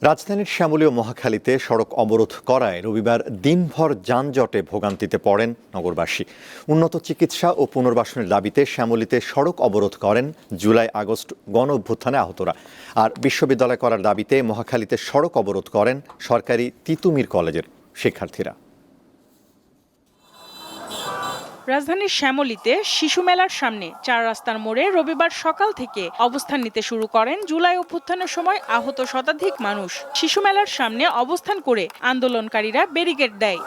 রাজধানীর শ্যামলী ও মহাখালীতে সড়ক অবরোধ করায় রবিবার দিনভর যানজটে ভোগান্তিতে পড়েন নগরবাসী। উন্নত চিকিৎসা ও পুনর্বাসনের দাবিতে শ্যামলীতে সড়ক অবরোধ করেন জুলাই আগস্ট গণ অভ্যুত্থানে আহতরা। আর বিশ্ববিদ্যালয় করার দাবিতে মহাখালীতে সড়ক অবরোধ করেন সরকারি তিতুমির কলেজের শিক্ষার্থীরা। রাজধানীর শ্যামলীতে শিশু মেলার সামনে ৪ রাস্তার মোড়ে রবিবার সকাল থেকে অবস্থান নিতে শুরু করেন জুলাই অভ্যুত্থানের সময় আহত শতাধিক মানুষ। শিশু মেলার সামনে অবস্থান করে আন্দোলনকারীরা ব্যারিকেড দেয়।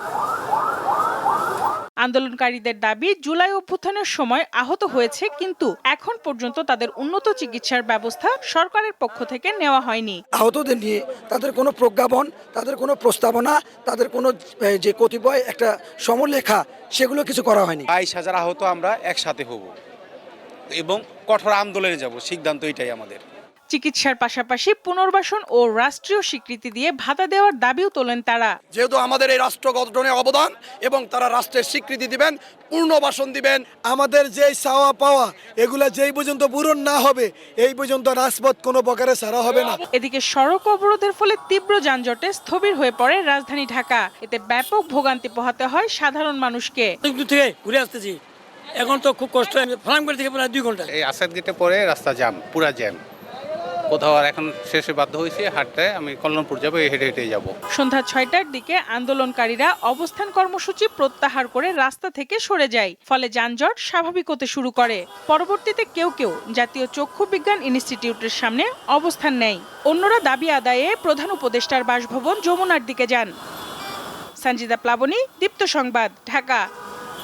আন্দোলনকারীদের দাবি, জুলাই অভ্যুত্থানের সময় আহত হয়েছে, কিন্তু এখন পর্যন্ত তাদের উন্নত চিকিৎসার ব্যবস্থা সরকারের পক্ষ থেকে নেওয়া হয়নি। আহতদের নিয়ে তাদের কোনো প্রজ্ঞাপন, তাদের কোনো প্রস্তাবনা, তাদের কোনো যে কতিপয় একটা সমলেখা, সেগুলো কিছু করা হয়নি। ২২,০০০ আহত আমরা একসাথে হব এবং কঠোর আন্দোলনে যাব, সিদ্ধান্ত এটাই আমাদের। চিকিৎসার পাশাপাশি পুনর্বাসন ও রাষ্ট্রীয় স্বীকৃতি দিয়ে ভাতা দেওয়ার দাবিও তোলেন তারা। যেহেতু আমাদের এই রাষ্ট্র গঠনে অবদান এবং তারা রাষ্ট্রের স্বীকৃতি দিবেন, পুনর্বাসন দিবেন। আমাদের যেই চাওয়া পাওয়া এগুলা যেই পর্যন্ত পূরণ না হবে এই পর্যন্ত রাজপথ কোনো প্রকারে ছাড়া হবে না। এদিকে সড়ক অবরোধের ফলে তীব্র যানজটে স্থবির হয়ে পড়ে রাজধানী ঢাকা। এতে ব্যাপক ভোগান্তি পোহাতে হয় সাধারণ মানুষকে। থেকে ঘুরে আসতেছি, এখন তো খুব কষ্ট। ফ্লামগড় থেকে প্রায় 2 ঘন্টা। এই আসাদ গেটে পরে রাস্তা জ্যাম, পুরা জ্যাম। কোথাও আর এখন শেষে বাধ্য হয়েছি হাঁটতে, আমি কল্যাণপুর যাবো, হেঁটে হেঁটে যাবো। সন্ধ্যা ৬টার দিকে আন্দোলনকারীরা অবস্থান কর্মসূচি প্রত্যাহার করে রাস্তা থেকে সরে যায়। ফলে যানজট স্বাভাবিক হতে শুরু করে। পরবর্তীতে কেউ কেউ জাতীয় চক্ষু বিজ্ঞান ইনস্টিটিউটের সামনে অবস্থান নেয়। অন্যরা দাবি আদায়ে প্রধান উপদেষ্টার বাসভবন যমুনার দিকে যান। সঞ্জিদা প্লাবনী, দীপ্ত সংবাদ, ঢাকা।